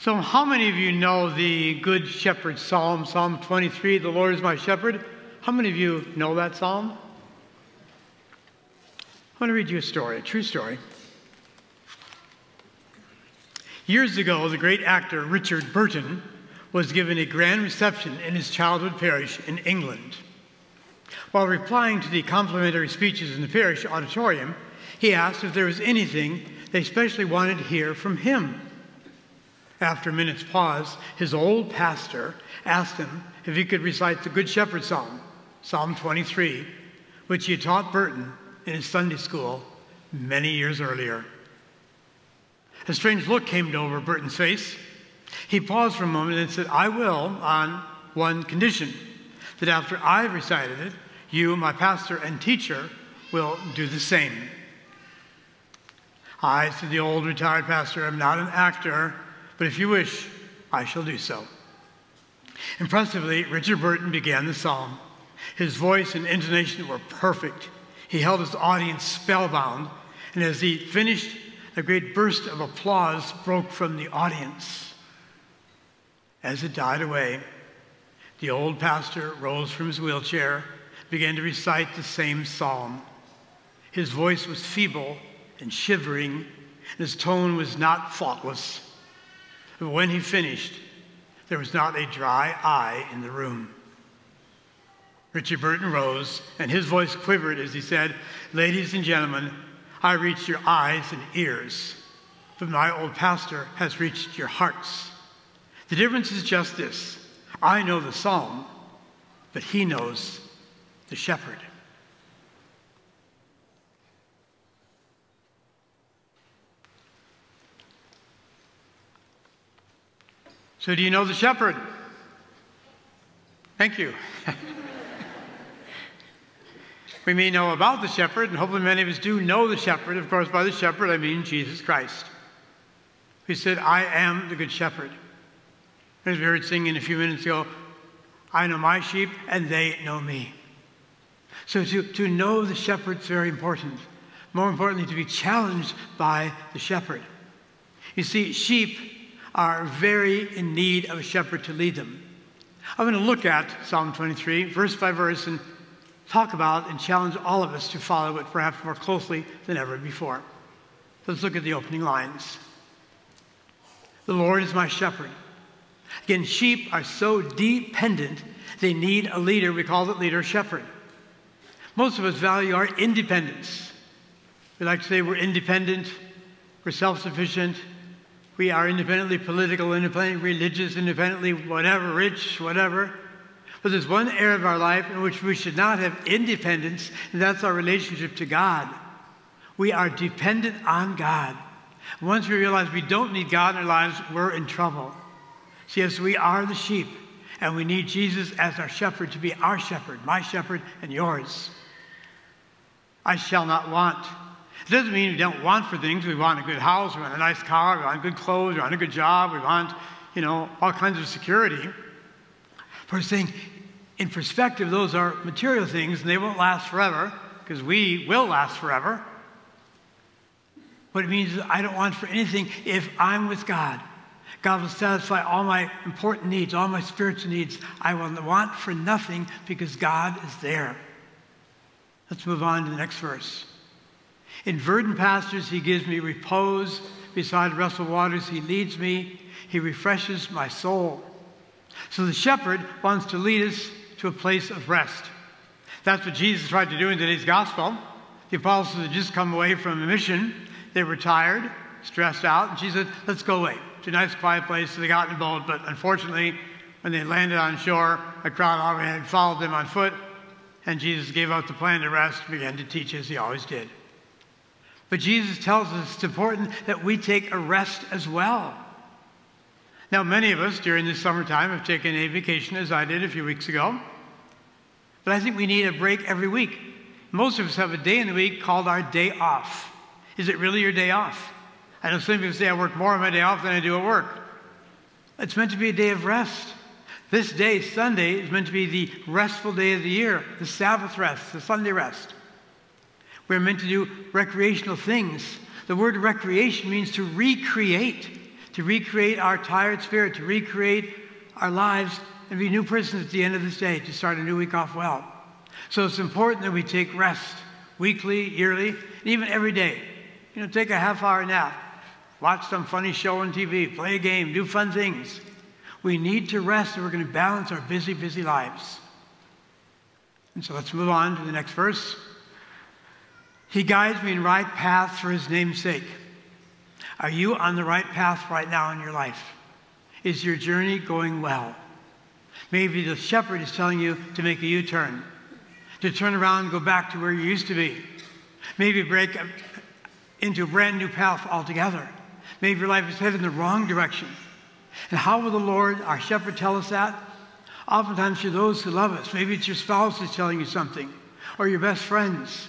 So how many of you know the Good Shepherd Psalm, Psalm 23, the Lord is my shepherd? How many of you know that psalm? I want to read you a story, a true story. Years ago, the great actor Richard Burton was given a grand reception in his childhood parish in England. While replying to the complimentary speeches in the parish auditorium, he asked if there was anything they especially wanted to hear from him. After a minute's pause, his old pastor asked him if he could recite the Good Shepherd Psalm, Psalm 23, which he had taught Burton in his Sunday school many years earlier. A strange look came over Burton's face. He paused for a moment and said, "I will, on one condition, that after I've recited it, you, my pastor and teacher, will do the same." "I," said the old retired pastor, "am not an actor, but if you wish, I shall do so." Impressively, Richard Burton began the psalm. His voice and intonation were perfect. He held his audience spellbound, and as he finished, a great burst of applause broke from the audience. As it died away, the old pastor rose from his wheelchair, began to recite the same psalm. His voice was feeble and shivering, and his tone was not faultless. But when he finished, there was not a dry eye in the room. Richard Burton rose, and his voice quivered as he said, "Ladies and gentlemen, I reached your eyes and ears, but my old pastor has reached your hearts. The difference is just this. I know the psalm, but he knows the shepherd." So do you know the shepherd? Thank you. We may know about the shepherd, and hopefully many of us do know the shepherd. Of course, by the shepherd, I mean Jesus Christ. He said, "I am the good shepherd." As we heard singing a few minutes ago, "I know my sheep, and they know me." So to know the shepherd is very important. More importantly, to be challenged by the shepherd. You see, sheep are very in need of a shepherd to lead them. I'm going to look at Psalm 23, verse by verse, and talk about and challenge all of us to follow it perhaps more closely than ever before. Let's look at the opening lines. "The Lord is my shepherd." Again, sheep are so dependent, they need a leader. We call that leader a shepherd. Most of us value our independence. We like to say we're independent, we're self-sufficient, we are independently political, independently religious, independently whatever, rich, whatever. But there's one area of our life in which we should not have independence, and that's our relationship to God. We are dependent on God. Once we realize we don't need God in our lives, we're in trouble. So yes, we are the sheep, and we need Jesus as our shepherd to be our shepherd, my shepherd, and yours. I shall not want. It doesn't mean we don't want for things. We want a good house, we want a nice car, we want good clothes, we want a good job, we want, all kinds of security. But we're saying, in perspective, those are material things, and they won't last forever, because we will last forever. What it means is I don't want for anything if I'm with God. God will satisfy all my important needs, all my spiritual needs. I will want for nothing because God is there. Let's move on to the next verse. "In verdant pastures he gives me repose. Beside restful waters he leads me. He refreshes my soul." So the shepherd wants to lead us to a place of rest. That's what Jesus tried to do in today's gospel. The apostles had just come away from a mission. They were tired, stressed out, and Jesus said, "Let's go away to a nice quiet place." So they got in a boat, but unfortunately, when they landed on shore, a crowd already had followed them on foot, and Jesus gave up the plan to rest and began to teach as he always did. But Jesus tells us it's important that we take a rest as well. Now, many of us during this summertime have taken a vacation, as I did a few weeks ago. But I think we need a break every week. Most of us have a day in the week called our day off. Is it really your day off? I know some people say I work more on my day off than I do at work. It's meant to be a day of rest. This day, Sunday, is meant to be the restful day of the year, the Sabbath rest, the Sunday rest. We're meant to do recreational things. The word recreation means to recreate, to recreate our tired spirit, to recreate our lives and be new persons at the end of this day, to start a new week off well. So it's important that we take rest weekly, yearly, and even every day. Take a half-hour nap, watch some funny show on TV, play a game, do fun things. We need to rest if we're going to balance our busy, busy lives. And so let's move on to the next verse. He guides me in right paths for his name's sake. Are you on the right path right now in your life? Is your journey going well? Maybe the shepherd is telling you to make a U-turn, to turn around and go back to where you used to be. Maybe break into a brand new path altogether. Maybe your life is headed in the wrong direction. And how will the Lord, our shepherd, tell us that? Oftentimes to those who love us. Maybe it's your spouse who's telling you something, or your best friends,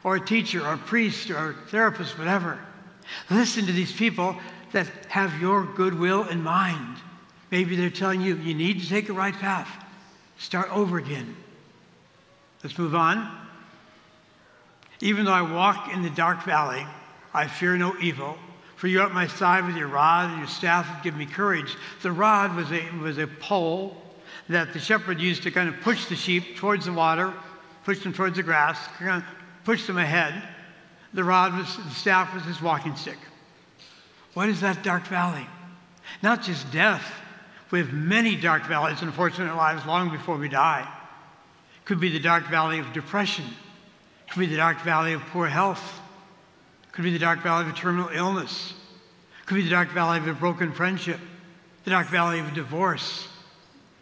or a teacher, or a priest, or a therapist, whatever. Listen to these people that have your goodwill in mind. Maybe they're telling you, you need to take a right path. Start over again. Let's move on. Even though I walk in the dark valley, I fear no evil. For you are at my side with your rod and your staff that give me courage. The rod was a pole that the shepherd used to kind of push the sheep towards the water, push them towards the grass, kind of push them ahead. The staff was his walking stick. What is that dark valley? Not just death. We have many dark valleys, unfortunately, in our lives long before we die. It could be the dark valley of depression. It could be the dark valley of poor health. It could be the dark valley of a terminal illness. It could be the dark valley of a broken friendship. The dark valley of a divorce.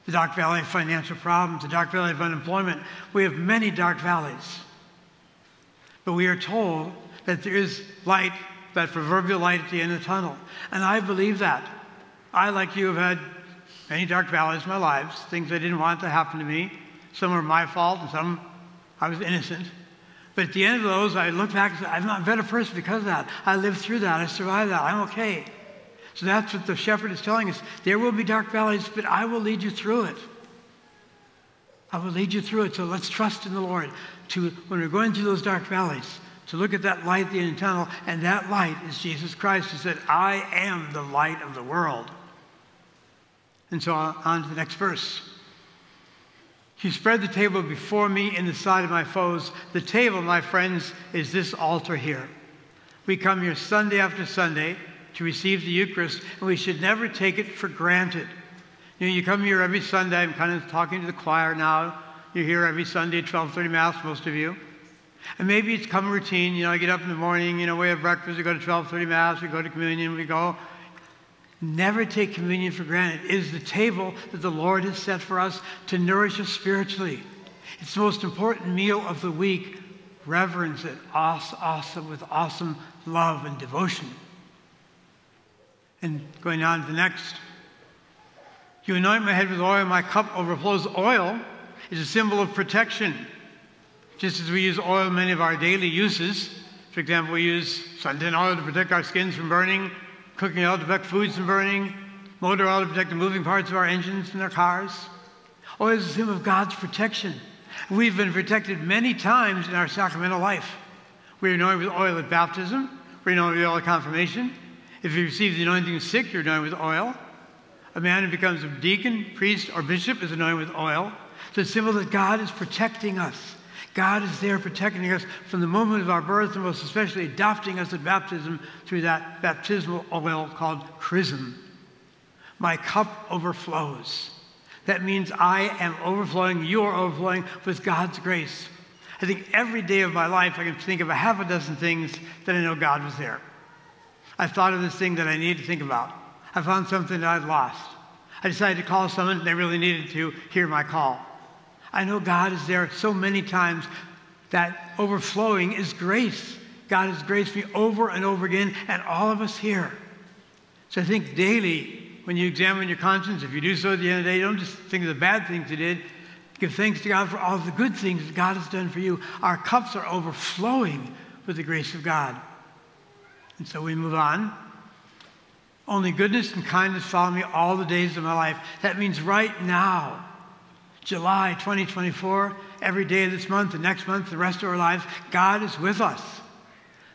The dark valley of financial problems. The dark valley of unemployment. We have many dark valleys. But we are told that there is light, that proverbial light at the end of the tunnel. And I believe that. I, like you, have had many dark valleys in my life, things I didn't want to happen to me. Some were my fault, and some I was innocent. But at the end of those, I look back and say, I'm not a better person because of that. I lived through that. I survived that. I'm okay. So that's what the shepherd is telling us. There will be dark valleys, but I will lead you through it. I will lead you through it. So let's trust in the Lord when we're going through those dark valleys, to look at that light at the end of the tunnel, and that light is Jesus Christ, who said, I am the light of the world. And so on to the next verse. You spread the table before me in the sight of my foes. The table, my friends, is this altar here. We come here Sunday after Sunday to receive the Eucharist, and we should never take it for granted. You come here every Sunday. I'm kind of talking to the choir now. You're here every Sunday at 12:30 Mass, most of you. And maybe it's come routine. I get up in the morning, we have breakfast, we go to 12:30 Mass, we go to communion, we go. Never take communion for granted. It is the table that the Lord has set for us to nourish us spiritually. It's the most important meal of the week. Reverence it awesome with awesome love and devotion. And going on to the next. You anoint my head with oil, my cup overflows. Oil is a symbol of protection. Just as we use oil in many of our daily uses. For example, we use suntan oil to protect our skins from burning, cooking oil to protect foods from burning, motor oil to protect the moving parts of our engines and our cars. Oil is a symbol of God's protection. We've been protected many times in our sacramental life. We're anointed with oil at baptism. We're anointed with oil at confirmation. If you receive the anointing sick, you're anointed with oil. A man who becomes a deacon, priest, or bishop is anointed with oil. So it's a symbol that God is protecting us. God is there protecting us from the moment of our birth, and most especially adopting us at baptism through that baptismal oil called chrism. My cup overflows. That means I am overflowing, you are overflowing with God's grace. I think every day of my life I can think of a half a dozen things that I know God was there. I thought of this thing that I needed to think about. I found something that I'd lost. I decided to call someone and they really needed to hear my call. I know God is there so many times. That overflowing is grace. God has graced me over and over again, and all of us here. So I think daily, when you examine your conscience, if you do so at the end of the day, don't just think of the bad things you did. Give thanks to God for all the good things that God has done for you. Our cups are overflowing with the grace of God. And so we move on. Only goodness and kindness follow me all the days of my life. That means right now, July 2024, every day of this month, the next month, the rest of our lives, God is with us.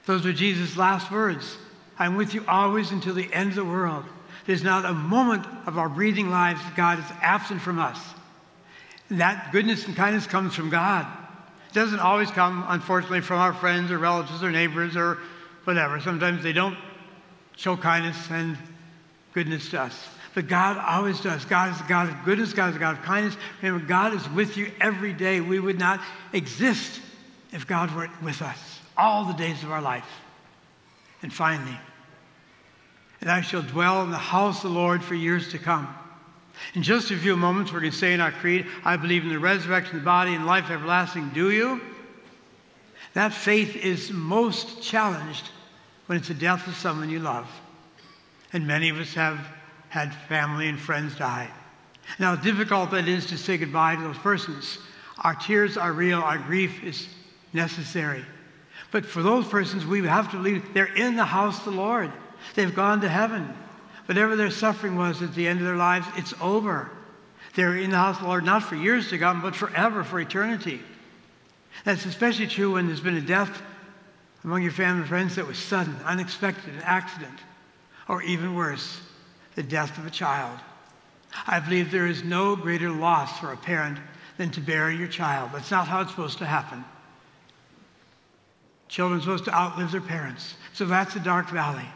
Those were Jesus' last words. I'm with you always until the end of the world. There's not a moment of our breathing lives that God is absent from us. And that goodness and kindness comes from God. It doesn't always come, unfortunately, from our friends or relatives or neighbors or whatever. Sometimes they don't show kindness and goodness to us. But God always does. God is a God of goodness. God is a God of kindness. Remember, God is with you every day. We would not exist if God were with us all the days of our life. And finally, and I shall dwell in the house of the Lord for years to come. In just a few moments, we're going to say in our creed, I believe in the resurrection of the body and life everlasting. Do you? That faith is most challenged when it's the death of someone you love. And many of us have had family and friends die. Now, how difficult that is to say goodbye to those persons. Our tears are real. Our grief is necessary. But for those persons, we have to believe they're in the house of the Lord. They've gone to heaven. Whatever their suffering was at the end of their lives, it's over. They're in the house of the Lord, not for years to come, but forever, for eternity. That's especially true when there's been a death among your family and friends that was sudden, unexpected, an accident, or even worse, the death of a child. I believe there is no greater loss for a parent than to bury your child. That's not how it's supposed to happen. Children are supposed to outlive their parents. So that's the dark valley.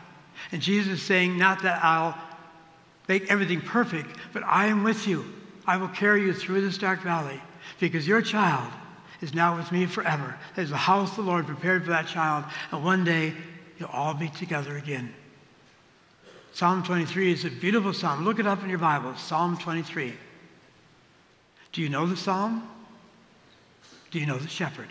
And Jesus is saying, not that I'll make everything perfect, but I am with you. I will carry you through this dark valley because your child is now with me forever. There's a house of the Lord prepared for that child, and one day you'll all be together again. Psalm 23 is a beautiful psalm. Look it up in your Bible, Psalm 23. Do you know the psalm? Do you know the shepherd?